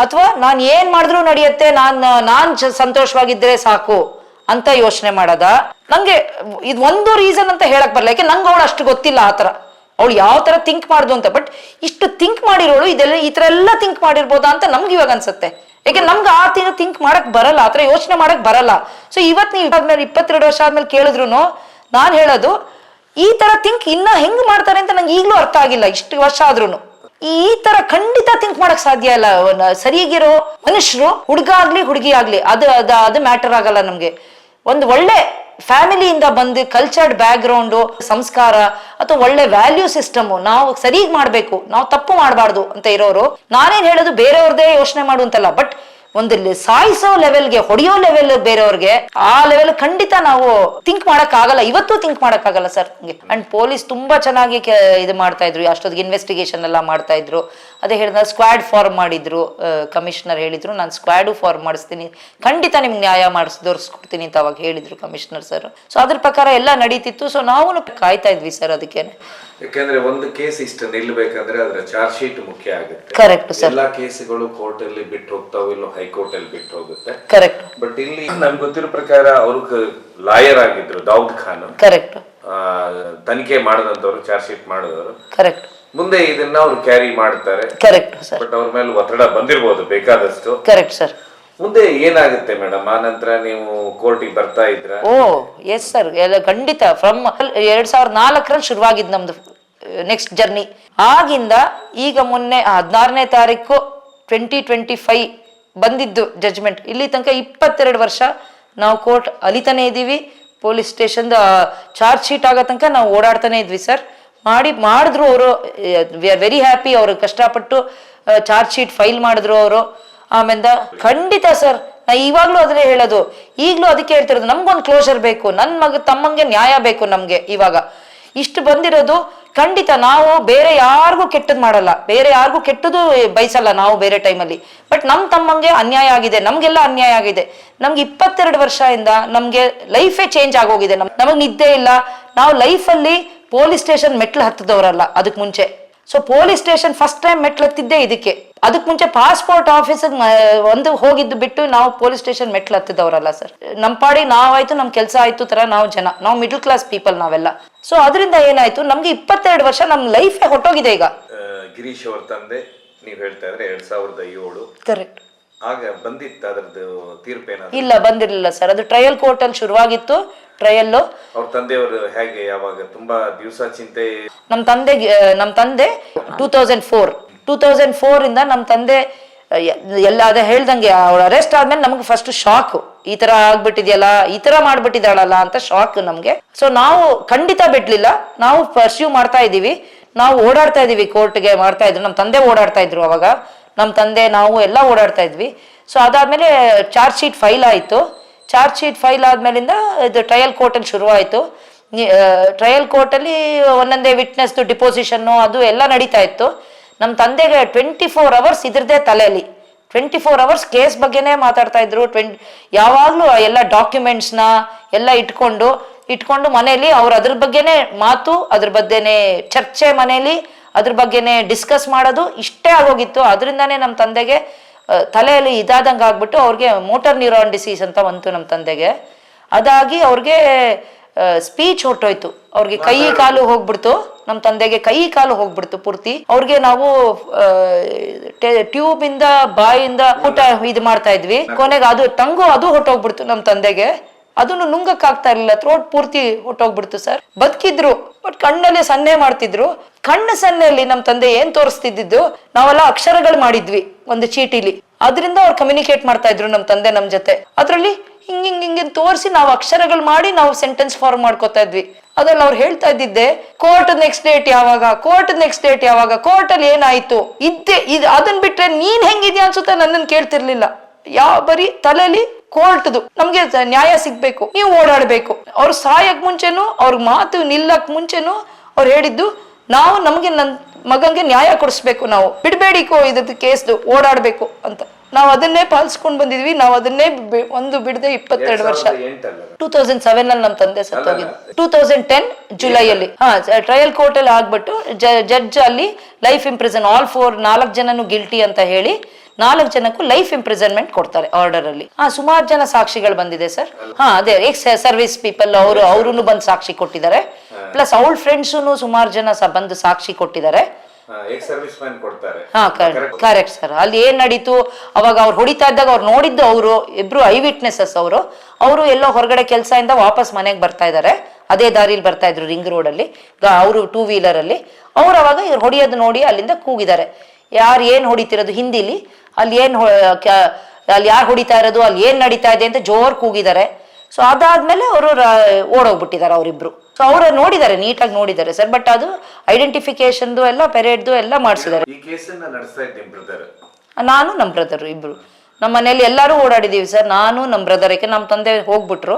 ಅಥವಾ ನಾನು ಏನ್ ಮಾಡಿದ್ರು ನಡೆಯತ್ತೆ, ನಾನ್ ಸಂತೋಷವಾಗಿದ್ರೆ ಸಾಕು ಅಂತ ಯೋಚನೆ ಮಾಡೋದ? ನಂಗೆ ಇದು ಒಂದು ರೀಸನ್ ಅಂತ ಹೇಳಕ್ ಬರಲ್ಲ. ಯಾಕೆ ನಂಗೆ ಅವಳು ಅಷ್ಟು ಗೊತ್ತಿಲ್ಲ ಆತರ ಅವಳು ಯಾವ ತರ ಥಿಂಕ್ ಮಾಡುದು ಅಂತ. ಬಟ್ ಇಷ್ಟು ಥಿಂಕ್ ಮಾಡಿರೋಳು ಇದೆಲ್ಲ ಈ ತರ ಎಲ್ಲ ಥಿಂಕ್ ಮಾಡಿರ್ಬೋದಾ ಅಂತ ನಮ್ಗೆ ಇವಾಗ ಅನ್ಸುತ್ತೆ. ಯಾಕೆ ನಮ್ಗೆ ಆ ಥಿಂಕ್ ಮಾಡಕ್ ಬರಲ್ಲ, ಆತರ ಯೋಚನೆ ಮಾಡಕ್ ಬರಲ್ಲ. ಸೊ ಇವತ್ ನೀವು ಆದ್ಮೇಲೆ 22 ವರ್ಷ ಆದ್ಮೇಲೆ ಕೇಳಿದ್ರು ನಾನ್ ಹೇಳೋದು, ಈ ತರ ಥಿಂಕ್ ಇನ್ನ ಹೆಂಗ್ ಮಾಡ್ತಾರೆ ಅಂತ ನಂಗೆ ಈಗ್ಲೂ ಅರ್ಥ ಆಗಿಲ್ಲ. ಇಷ್ಟು ವರ್ಷ ಆದ್ರೂ ಈ ತರ ಖಂಡಿತ ಥಿಂಕ್ ಮಾಡಕ್ ಸಾಧ್ಯ ಇಲ್ಲ. ಸರಿಯಾಗಿರೋ ಮನುಷ್ಯರು, ಹುಡುಗ ಆಗ್ಲಿ ಹುಡುಗಿ ಆಗ್ಲಿ, ಅದು ಮ್ಯಾಟರ್ ಆಗಲ್ಲ ನಮ್ಗೆ. ಒಂದು ಒಳ್ಳೆ ಫ್ಯಾಮಿಲಿಯಿಂದ ಬಂದು ಕಲ್ಚರ್ಡ್ ಬ್ಯಾಕ್ ಗ್ರೌಂಡು, ಸಂಸ್ಕಾರ ಅಥವಾ ಒಳ್ಳೆ ವ್ಯಾಲ್ಯೂ ಸಿಸ್ಟಮ್ ನಾವು ಸರಿಗ್ ಮಾಡ್ಬೇಕು, ನಾವು ತಪ್ಪು ಮಾಡಬಾರ್ದು ಅಂತ ಇರೋರು, ನಾನೇನ್ ಹೇಳೋದು ಬೇರೆಯವ್ರದೇ ಯೋಚನೆ ಮಾಡು ಅಂತಲ್ಲ, ಬಟ್ ಒಂದು ಸಾಯಿಸೋ ಲೆವೆಲ್ಗೆ, ಹೊಡೆಯೋ ಲೆವೆಲ್ ಬೇರೆಯವ್ರಿಗೆ, ಆ ಲೆವೆಲ್ ಖಂಡಿತ ನಾವು ಥಿಂಕ್ ಮಾಡಕ್ ಆಗಲ್ಲ, ಇವತ್ತು ಥಿಂಕ್ ಮಾಡಕ್ ಆಗಲ್ಲ ಸರ್. ಅಂಡ್ ಪೊಲೀಸ್ ತುಂಬಾ ಚೆನ್ನಾಗಿ ಇದು ಮಾಡ್ತಾ ಇದ್ರು, ಅಷ್ಟೊತ್ತಿಗೆ ಇನ್ವೆಸ್ಟಿಗೇಷನ್ ಎಲ್ಲ ಮಾಡ್ತಾ ಇದ್ರು. ಅದೇ ಹೇಳಿದ ಸ್ಕ್ವಾಡ್ ಫಾರ್ಮ್ ಮಾಡಿದ್ರು, ಕಮಿಷನರ್ ಹೇಳಿದ್ರು ನಾನು ಸ್ಕ್ವಾಡು ಫಾರ್ಮ್ ಮಾಡಿಸ್ತೀನಿ, ಖಂಡಿತ ನಿಮ್ಗೆ ನ್ಯಾಯ ಮಾಡಿಸ್ದೋರ್ಸ್ಕೊಡ್ತೀನಿ ಅಂತ ಅವಾಗ ಹೇಳಿದ್ರು ಕಮಿಷನರ್ ಸರ್. ಸೊ ಅದ್ರ ಪ್ರಕಾರ ಎಲ್ಲ ನಡೀತಿತ್ತು. ಸೊ ನಾವು ಕಾಯ್ತಾ ಇದ್ವಿ ಸರ್ ಅದಕ್ಕೇನೆ. ಯಾಕಂದ್ರೆ ಒಂದು ಕೇಸ್ ಇಷ್ಟು ನಿಲ್ಬೇಕಂದ್ರೆ ಅದರ ಚಾರ್ಜ್ ಶೀಟ್ ಮುಖ್ಯ ಆಗುತ್ತೆ. Correct sir. ಎಲ್ಲಾ ಕೇಸುಗಳು ಕೋರ್ಟ್ ಅಲ್ಲಿ ಬಿಟ್ಟು ಹೋಗ್ತಾವ, ಇಲ್ಲ ಹೈಕೋರ್ಟ್ ಅಲ್ಲಿ ಬಿಟ್ಟು ಹೋಗುತ್ತೆ. ಕರೆಕ್ಟ್. ಬಟ್ ಇಲ್ಲಿ ನಮ್ಗೆ ಗೊತ್ತಿರೋ ಪ್ರಕಾರ ಅವರು ಲಾಯರ್ ಆಗಿದ್ರು ದಾವೂದ್ ಖಾನ್. ಕರೆಕ್ಟ್. ತನಿಖೆ ಮಾಡದಂತವ್ರು, ಚಾರ್ಜ್ ಶೀಟ್ ಮಾಡಿದವರು. ಕರೆಕ್ಟ್. ಮುಂದೆ ಇದನ್ನ ಅವ್ರು ಕ್ಯಾರಿ ಮಾಡ್ತಾರೆ. Correct sir. ಬಟ್ ಅವ್ರ ಮೇಲೆ ಒತ್ತಡ ಬಂದಿರಬಹುದು ಬೇಕಾದಷ್ಟು. Correct sir. ಮುಂದೆ ಏನಾಗುತ್ತೆ ಮೇಡಮ್ ಆ ನಂತರ? ನೀವು ಕೋರ್ಟಿಗೆ ಬರ್ತಾ ಇದ್ರ? ಓ ಎಸ್ ಸರ್, ಎಲ್ಲ ಖಂಡಿತ. ಫ್ರಮ್ 2004 ಶುರುವಾಗಿದ್ ನಮ್ದು ನೆಕ್ಸ್ಟ್ ಜರ್ನಿ. ಆಗಿಂದ ಈಗ ಮೊನ್ನೆ 16ನೇ ತಾರೀಕು 2025 ಬಂದಿದ್ದು ಜಡ್ಜ್ಮೆಂಟ್. ಇಲ್ಲಿ ತನಕ 22 ವರ್ಷ ನಾವು ಕೋರ್ಟ್ ಅಲಿತಾನೆ ಇದ್ದೀವಿ. ಪೊಲೀಸ್ ಸ್ಟೇಷನ್ ಚಾರ್ಜ್ ಶೀಟ್ ಆಗೋ ತನಕ ನಾವು ಓಡಾಡ್ತಾನೆ ಇದ್ವಿ ಸರ್. ಮಾಡಿದ್ರು ಅವರು, ವಿ ಆರ್ ವೆರಿ ಹ್ಯಾಪಿ. ಅವರು ಕಷ್ಟಪಟ್ಟು ಚಾರ್ಜ್ ಶೀಟ್ ಫೈಲ್ ಮಾಡಿದ್ರು ಅವರು. ಆಮೇಲೆ ಖಂಡಿತ ಸರ್, ನಾ ಇವಾಗ್ಲೂ ಅದನ್ನೇ ಹೇಳೋದು, ಈಗ್ಲೂ ಅದಕ್ಕೆ ಹೇಳ್ತಿರೋದು, ನಮ್ಗೊಂದು ಕ್ಲೋಜರ್ ಬೇಕು, ನನ್ನ ತಮ್ಮಂಗೆ ನ್ಯಾಯ ಬೇಕು ನಮ್ಗೆ. ಇವಾಗ ಇಷ್ಟು ಬಂದಿರೋದು, ಖಂಡಿತ ನಾವು ಬೇರೆ ಯಾರಿಗೂ ಕೆಟ್ಟದ್ ಮಾಡಲ್ಲ, ಬೇರೆ ಯಾರಿಗೂ ಕೆಟ್ಟದು ಬಯಸಲ್ಲ ನಾವು ಬೇರೆ ಟೈಮಲ್ಲಿ. ಬಟ್ ನಮ್ ತಮ್ಮಂಗೆ ಅನ್ಯಾಯ ಆಗಿದೆ, ನಮ್ಗೆಲ್ಲ ಅನ್ಯಾಯ ಆಗಿದೆ. ನಮ್ಗೆ 22 ವರ್ಷದಿಂದ ನಮ್ಗೆ ಲೈಫೇ ಚೇಂಜ್ ಆಗೋಗಿದೆ. ನಮಗ್ ನಿದ್ದೆ ಇಲ್ಲ. ನಾವು ಲೈಫಲ್ಲಿ ಪೊಲೀಸ್ ಸ್ಟೇಷನ್ ಮೆಟ್ಲು ಹತ್ತದವರಲ್ಲ ಅದಕ್ ಮುಂಚೆ. So police station first time ಮೆಟ್ಲು ಹತ್ತಿದ್ದೆ ಇದಕ್ಕೆ. ಅದಕ್ ಮುಂಚೆ ಪಾಸ್ಪೋರ್ಟ್ ಆಫೀಸ್ ಒಂದು ಹೋಗಿದ್ದು ಬಿಟ್ಟು ನಾವು ಪೊಲೀಸ್ ಸ್ಟೇಷನ್ ಮೆಟ್ಲು ಹತ್ತಿದವರಲ್ಲ ಸರ್. ನಮ್ ಪಾಡಿ ನಾವಾಯ್ತು, ನಮ್ ಕೆಲಸ ಆಯ್ತು ತರ ನಾವು ಜನ, ನಾವು ಮಿಡಲ್ ಕ್ಲಾಸ್ ಪೀಪಲ್ ನಾವೆಲ್ಲ. ಸೊ ಅದರಿಂದ ಏನಾಯ್ತು, ನಮ್ಗೆ 22 ವರ್ಷ ನಮ್ ಲೈಫೇ ಹೊಟ್ಟೋಗಿದೆ ಈಗ. ಗಿರೀಶ್ ಅವ್ರ ತಂದೆ ನೀವ್ ಹೇಳ್ತಾ ಇದ್ರೆ 2007. ಕರೆಕ್ಟ್. ಆಗ ಬಂದಿತ್ತು ಅದರದ್ದು ತೀರ್ಪೇನ? ಇಲ್ಲ, ಬಂದಿರ್ಲಿಲ್ಲ ಸರ್. ಅದು ಟ್ರಯಲ್ ಕೋರ್ಟ್ ಅಲ್ಲಿ ಶುರುವಾಗಿತ್ತು. ಟ್ರಯಲ್ ಅವ್ರ ತಂದೆಯವರು ಹೇಗೆ, ಯಾವಾಗ ತುಂಬಾ ದಿವಸ ಚಿಂತೆ? ನಮ್ ತಂದೆ 2004 ಇಂದ ನಮ್ ತಂದೆ ಎಲ್ಲ ಅದೇ ಹೇಳ್ದಂಗೆ ಅವಳ ಅರೆಸ್ಟ್ ಆದ್ಮೇಲೆ ನಮ್ಗೆ ಫಸ್ಟ್ ಶಾಕ್, ಈ ತರ ಆಗ್ಬಿಟ್ಟಿದ್ಯಲ್ಲ, ಈ ತರ ಮಾಡ್ಬಿಟ್ಟಿದ್ದಾಳಲ್ಲ ಅಂತ ಶಾಕ್ ನಮ್ಗೆ. ಸೊ ನಾವು ಖಂಡಿತ ಬಿಡ್ಲಿಲ್ಲ, ನಾವು ಪರ್ಸ್ಯೂ ಮಾಡ್ತಾ ಇದೀವಿ, ನಾವು ಓಡಾಡ್ತಾ ಇದೀವಿ ಕೋರ್ಟ್ಗೆ. ಮಾಡ್ತಾ ಇದ್ರು, ನಮ್ ತಂದೆ ಓಡಾಡ್ತಾ ಇದ್ರು ಅವಾಗ, ನಮ್ ತಂದೆ ನಾವು ಎಲ್ಲ ಓಡಾಡ್ತಾ ಇದ್ವಿ. ಸೊ ಅದಾದ್ಮೇಲೆ ಚಾರ್ಜ್ ಶೀಟ್ ಫೈಲ್ ಆಯ್ತು. ಚಾರ್ಜ್ ಶೀಟ್ ಫೈಲ್ ಆದ್ಮೇಲಿಂದ ಇದು ಟ್ರಯಲ್ ಕೋರ್ಟಲ್ಲಿ ಶುರುವಾಯಿತು. ಟ್ರಯಲ್ ಕೋರ್ಟಲ್ಲಿ ಒಂದೊಂದೇ ವಿಟ್ನೆಸ್ ಡಿಪೋಸಿಷನ್ನು ಅದು ಎಲ್ಲ ನಡೀತಾ ಇತ್ತು. ನಮ್ಮ ತಂದೆಗೆ 24 ಅವರ್ಸ್ ಇದ್ರದ್ದೇ ತಲೆಯಲ್ಲಿ, 24 ಅವರ್ಸ್ ಕೇಸ್ ಬಗ್ಗೆನೇ ಮಾತಾಡ್ತಾ ಇದ್ರು. ಯಾವಾಗಲೂ ಎಲ್ಲ ಡಾಕ್ಯುಮೆಂಟ್ಸ್ನ ಎಲ್ಲ ಇಟ್ಕೊಂಡು ಮನೆಯಲ್ಲಿ ಅವ್ರು ಅದ್ರ ಬಗ್ಗೆನೇ ಮಾತು, ಅದ್ರ ಬಗ್ಗೆನೇ ಚರ್ಚೆ, ಮನೆಯಲ್ಲಿ ಅದ್ರ ಬಗ್ಗೆನೇ ಡಿಸ್ಕಸ್ ಮಾಡೋದು, ಇಷ್ಟೇ ಆಗೋಗಿತ್ತು. ಅದರಿಂದಾನೇ ನಮ್ಮ ತಂದೆಗೆ ತಲೆಯಲ್ಲಿ ಇದಾದಂಗೆ ಆಗ್ಬಿಟ್ಟು ಅವ್ರಿಗೆ ಮೋಟರ್ ನ್ಯೂರಾನ್ ಡಿಸೀಸ್ ಅಂತ ಬಂತು ನಮ್ಮ ತಂದೆಗೆ. ಅದಾಗಿ ಅವ್ರಿಗೆ ಸ್ಪೀಚ್ ಹೊಟ್ಟೋಯ್ತು, ಅವ್ರಿಗೆ ಕೈ ಕಾಲು ಹೋಗ್ಬಿಡ್ತು. ನಮ್ಮ ತಂದೆಗೆ ಕೈ ಕಾಲು ಹೋಗ್ಬಿಡ್ತು ಪೂರ್ತಿ. ಅವ್ರಿಗೆ ನಾವು ಟ್ಯೂಬ್ ಇಂದ ಬಾಯಿಂದ ಊಟ ಇದು ಮಾಡ್ತಾ ಇದ್ವಿ. ಕೊನೆಗೆ ಅದು ಹೊಟ್ಟೋಗ್ಬಿಡ್ತು ನಮ್ಮ ತಂದೆಗೆ. ಅದನ್ನು ನುಂಗಕ್ ಆಗ್ತಾ ಇರ್ಲಿಲ್ಲ, ಥ್ರೋಟ್ ಪೂರ್ತಿ ಹೊಟ್ಟೋಗ್ಬಿಡ್ತು ಸರ್. ಬದುಕಿದ್ರು, ಬಟ್ ಕಣ್ಣಲ್ಲಿ ಸನ್ನೆ ಮಾಡ್ತಿದ್ರು. ಕಣ್ಣು ಸನ್ನೆಯಲ್ಲಿ ನಮ್ಮ ತಂದೆ ಏನ್ ತೋರಿಸ್ತಿದ್ದು, ನಾವೆಲ್ಲ ಅಕ್ಷರಗಳು ಮಾಡಿದ್ವಿ ಒಂದು ಚೀಟಿಲಿ, ಅದರಿಂದ ಅವ್ರು ಕಮ್ಯುನಿಕೇಟ್ ಮಾಡ್ತಾ ಇದ್ರು ನಮ್ಮ ತಂದೆ ನಮ್ ಜೊತೆ. ಅದ್ರಲ್ಲಿ ಹಿಂಗೆ ತೋರಿಸಿ ನಾವು ಅಕ್ಷರಗಳು ಮಾಡಿ ನಾವು ಸೆಂಟೆನ್ಸ್ ಫಾರ್ಮ್ ಮಾಡ್ಕೋತಾ ಇದ್ವಿ. ಅದ್ರಲ್ಲಿ ಅವ್ರು ಹೇಳ್ತಾ ಇದ್ದಿದ್ದೆ, ಕೋರ್ಟ್ ನೆಕ್ಸ್ಟ್ ಡೇಟ್ ಯಾವಾಗ, ಕೋರ್ಟ್ ಅಲ್ಲಿ ಏನಾಯ್ತು ಅದನ್ ಬಿಟ್ರೆ ನೀನ್ ಹೆಂಗಿದ್ಯಾ ಅನ್ಸುತ್ತೆ ನನ್ನನ್ನು ಕೇಳ್ತಿರ್ಲಿಲ್ಲ. ಬರೀ ತಲೆಯಲ್ಲಿ ಕೋರ್ಟ್ದು ನಮ್ಗೆ ನ್ಯಾಯ ಸಿಗ್ಬೇಕು, ನೀವು ಓಡಾಡ್ಬೇಕು. ಅವ್ರು ಸಾಯಕ್ ಮುಂಚೆನು, ಅವ್ರ ಮಾತು ನಿಲ್ಲಕ್ ಮುಂಚೆನು ಅವ್ರು ಹೇಳಿದ್ದು, ನಾವು ನಮ್ಗೆ ನನ್ ಮಗಂಗೆ ನ್ಯಾಯ ಕೊಡಿಸ್ಬೇಕು, ನಾವು ಬಿಡ್ಬೇಡಿಕೋ ಇದ್ರದ್ದು ಕೇಸ್ದು, ಓಡಾಡ್ಬೇಕು ಅಂತ. ನಾವು ಅದನ್ನೇ ಪಾಲಿಸ್ಕೊಂಡ್ ಬಂದಿದ್ವಿ. ನಾವು ಅದನ್ನೇ ಬಿಡದೆ 22 ವರ್ಷ. 2007 ಅಲ್ಲಿ ನಮ್ಮ ತಂದೆ ಸತ್ತೋಗಿದ್ದು. 2010 ಜುಲೈಯಲ್ಲಿ ಟ್ರಯಲ್ ಕೋರ್ಟ್ ಅಲ್ಲಿ ಆಗ್ಬಿಟ್ಟು ಜಡ್ಜ್ ಅಲ್ಲಿ ಲೈಫ್ ಇಂಪ್ರಿಸನ್, ಆಲ್ 4 ಜನನು ಗಿಲ್ಟಿ ಅಂತ ಹೇಳಿ 4 ಜನಕ್ಕೂ ಲೈಫ್ ಇಂಪ್ರಿಸನ್ಮೆಂಟ್ ಕೊಡ್ತಾರೆ ಆರ್ಡರ್ ಅಲ್ಲಿ. ಸುಮಾರು ಜನ ಸಾಕ್ಷಿಗಳು ಬಂದಿದೆ ಸರ್. ಅದೇ ಎಕ್ಸ್ ಸರ್ವಿಸ್ ಪೀಪಲ್ ಅವ್ರು ಬಂದು ಸಾಕ್ಷಿ ಕೊಟ್ಟಿದ್ದಾರೆ. ಪ್ಲಸ್ ಅವಳ ಫ್ರೆಂಡ್ಸು ಸುಮಾರು ಜನ ಬಂದು ಸಾಕ್ಷಿ ಕೊಟ್ಟಿದ್ದಾರೆ. Correct sir. ಅಲ್ಲಿ ಏನ್ ನಡೀತು ಅವಾಗ ಅವ್ರು ಹೊಡಿತಾ ಇದ್ದಾಗ ಅವ್ರು ನೋಡಿದ್ದು, ಅವರು ಇಬ್ರು ಐ ವಿಟ್ನೆಸಸ್. ಅವರು ಎಲ್ಲೋ ಹೊರಗಡೆ ಕೆಲಸದಿಂದ ವಾಪಸ್ ಮನೆಗೆ ಬರ್ತಾ ಇದಾರೆ. ಅದೇ ದಾರಿಲಿ ಬರ್ತಾ ಇದ್ರು ರಿಂಗ್ ರೋಡ್ ಅಲ್ಲಿ, ಅವರು 2 ವೀಲರ್ ಅಲ್ಲಿ. ಅವ್ರು ಅವಾಗ ಇವ್ರು ಹೊಡಿಯೋದು ನೋಡಿ ಅಲ್ಲಿಂದ ಕೂಗಿದ್ದಾರೆ, ಯಾರು ಏನ್ ಹೊಡಿತಿರೋದು ಹಿಂದಿಲಿ, ಅಲ್ಲಿ ಯಾರು ಹೊಡಿತಾ ಇರೋದು, ಅಲ್ಲಿ ಏನ್ ನಡೀತಾ ಇದೆ ಅಂತ ಜೋರ್ ಕೂಗಿದ್ದಾರೆ. ಸೊ ಅದಾದ್ಮೇಲೆ ಅವರು ಓಡೋಗ್ಬಿಟ್ಟಿದ್ದಾರೆ ಅವರಿಬ್ರು. ಸೊ ಅವರು ನೋಡಿದ್ದಾರೆ, ನೀಟಾಗಿ ನೋಡಿದ್ದಾರೆ ಸರ್. ಬಟ್ ಅದು ಐಡೆಂಟಿಫಿಕೇಶನ್ದು ಎಲ್ಲ ಪೆರೇಡ್ದು ಎಲ್ಲ ಮಾಡಿಸಿದ್ದಾರೆ. ಈ ಕೇಸನ್ನ ನಡೆಸ್ತಾ ಇದ್ದೀನಿ ಬ್ರದರ್. ನಾನು ನಮ್ಮ ಬ್ರದರ್ ಇಬ್ರು ನಮ್ಮ ಮನೇಲಿ ಎಲ್ಲರೂ ಓಡಾಡಿದೀವಿ ಸರ್. ನಾನು ನಮ್ಮ ಬ್ರದರ್, ಯಾಕೆ ನಮ್ಮ ತಂದೆ ಹೋಗ್ಬಿಟ್ರು,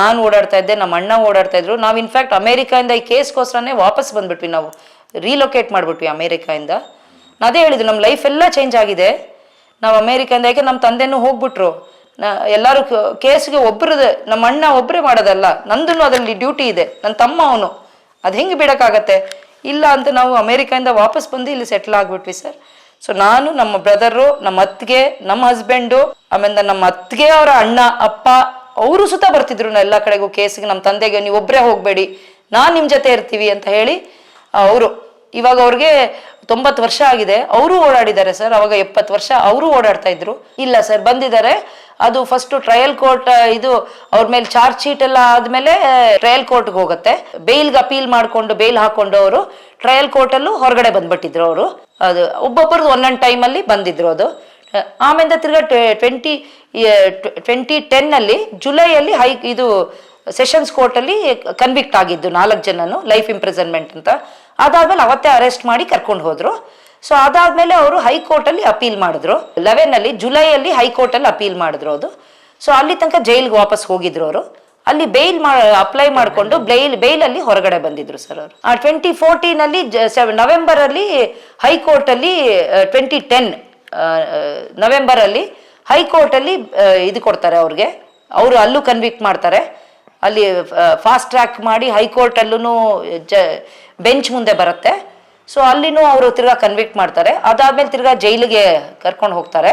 ನಾನು ಓಡಾಡ್ತಾ ಇದ್ದೆ, ನಮ್ಮ ಅಣ್ಣ ಓಡಾಡ್ತಾ ಇದ್ರು. ನಾವು ಇನ್ಫ್ಯಾಕ್ಟ್ ಅಮೇರಿಕಾಯಿಂದ ಈ ಕೇಸ್ಗೋಸ್ಕರನೇ ವಾಪಸ್ ಬಂದ್ಬಿಟ್ವಿ, ನಾವು ರೀಲೊಕೇಟ್ ಮಾಡ್ಬಿಟ್ವಿ ಅಮೇರಿಕಾಯಿಂದ. ಅದೇ ಹೇಳಿದ್ರು, ನಮ್ಮ ಲೈಫ್ ಎಲ್ಲ ಚೇಂಜ್ ಆಗಿದೆ ನಾವು ಅಮೇರಿಕಾಯಿಂದ. ಯಾಕೆ ನಮ್ಮ ತಂದೆನೂ ಹೋಗ್ಬಿಟ್ರು, ಎಲ್ಲರೂ ಕೇಸ್ಗೆ ಒಬ್ರದ್ದು, ನಮ್ಮ ಅಣ್ಣ ಒಬ್ಬರೇ ಮಾಡೋದಲ್ಲ, ನಂದು ಅದರಲ್ಲಿ ಡ್ಯೂಟಿ ಇದೆ, ನನ್ನ ತಮ್ಮ ಅವನು, ಅದು ಹೆಂಗೆ ಬಿಡೋಕ್ಕಾಗತ್ತೆ, ಇಲ್ಲ ಅಂತ ನಾವು ಅಮೇರಿಕಾಯಿಂದ ವಾಪಸ್ ಬಂದು ಇಲ್ಲಿ ಸೆಟ್ಲ್ ಆಗ್ಬಿಟ್ವಿ ಸರ್. ಸೊ ನಾನು, ನಮ್ಮ ಬ್ರದರು, ನಮ್ಮ ಅತ್ತಿಗೆ, ನಮ್ಮ ಹಸ್ಬೆಂಡು, ಆಮೇಲೆ ನಮ್ಮ ಅತ್ತಿಗೆ ಅವರ ಅಣ್ಣ ಅಪ್ಪ ಅವರು ಸುತ್ತ ಬರ್ತಿದ್ರು ಎಲ್ಲ ಕಡೆಗೂ ಕೇಸಿಗೆ. ನಮ್ಮ ತಂದೆಗೆ ನೀವು ಒಬ್ಬರೇ ಹೋಗಬೇಡಿ, ನಾನು ನಿಮ್ಮ ಜೊತೆ ಇರ್ತೀವಿ ಅಂತ ಹೇಳಿ ಅವರು, ಇವಾಗ ಅವ್ರಿಗೆ 90 ವರ್ಷ ಆಗಿದೆ, ಅವರು ಓಡಾಡಿದ್ದಾರೆ ಸರ್. ಅವಾಗ 70 ವರ್ಷ ಅವರು ಓಡಾಡ್ತಾ ಇದ್ರು. ಇಲ್ಲ ಸರ್, ಬಂದಿದ್ದಾರೆ. ಅದು ಫಸ್ಟ್ ಟ್ರಯಲ್ ಕೋರ್ಟ್ ಇದು ಅವ್ರ ಮೇಲೆ ಚಾರ್ಜ್ ಶೀಟ್ ಎಲ್ಲ ಆದ್ಮೇಲೆ ಟ್ರಯಲ್ ಕೋರ್ಟ್ಗೆ ಹೋಗುತ್ತೆ. ಬೇಲ್ಗೆ ಅಪೀಲ್ ಮಾಡ್ಕೊಂಡು ಬೇಲ್ ಹಾಕೊಂಡು ಅವರು ಟ್ರಯಲ್ ಕೋರ್ಟಲ್ಲೂ ಹೊರಗಡೆ ಬಂದ್ಬಿಟ್ಟಿದ್ರು ಅವರು. ಅದು ಒಬ್ಬೊಬ್ಬರದು ಒಂದೊಂದು ಟೈಮಲ್ಲಿ ಬಂದಿದ್ರು. ಅದು ಆಮೇಲೆ ತಿರ್ಗಾ 2010 ಜುಲೈಯಲ್ಲಿ ಇದು ಸೆಷನ್ಸ್ ಕೋರ್ಟಲ್ಲಿ ಕನ್ವಿಕ್ಟ್ ಆಗಿದ್ದು 4 ಜನನು ಲೈಫ್ ಇಂಪ್ರಿಸನ್ಮೆಂಟ್ ಅಂತ. ಅದಾದ್ಮೇಲೆ ಅವತ್ತೇ ಅರೆಸ್ಟ್ ಮಾಡಿ ಕರ್ಕೊಂಡು ಹೋದ್ರು. ಸೊ ಅದಾದ್ಮೇಲೆ ಅವರು ಹೈಕೋರ್ಟಲ್ಲಿ ಅಪೀಲ್ ಮಾಡಿದ್ರು. 11 ಜುಲೈಯಲ್ಲಿ ಹೈಕೋರ್ಟಲ್ಲಿ ಅಪೀಲ್ ಮಾಡಿದ್ರು ಅದು. ಸೊ ಅಲ್ಲಿ ತನಕ ಜೈಲ್ಗೆ ವಾಪಸ್ ಹೋಗಿದ್ರು ಅವರು. ಅಲ್ಲಿ ಬೇಲ್ ಅಪ್ಲೈ ಮಾಡಿಕೊಂಡು ಬೇಲಲ್ಲಿ ಹೊರಗಡೆ ಬಂದಿದ್ರು ಸರ್ ಅವರು. 2014 ನವೆಂಬರಲ್ಲಿ ಹೈಕೋರ್ಟಲ್ಲಿ 2010 ನವೆಂಬರಲ್ಲಿ ಹೈಕೋರ್ಟಲ್ಲಿ ಇದು ಕೊಡ್ತಾರೆ ಅವ್ರಿಗೆ. ಅವರು ಅಲ್ಲೂ ಕನ್ವಿಕ್ಟ್ ಮಾಡ್ತಾರೆ. ಅಲ್ಲಿ ಫಾಸ್ಟ್ ಟ್ರ್ಯಾಕ್ ಮಾಡಿ ಹೈಕೋರ್ಟಲ್ಲೂ ಬೆಂಚ್ ಮುಂದೆ ಬರುತ್ತೆ. ಸೊ ಅಲ್ಲಿನೂ ಅವರು ತಿರ್ಗಾ ಕನ್ವಿಕ್ಟ್ ಮಾಡ್ತಾರೆ. ಅದಾದ್ಮೇಲೆ ತಿರ್ಗಾ ಜೈಲಿಗೆ ಕರ್ಕೊಂಡು ಹೋಗ್ತಾರೆ.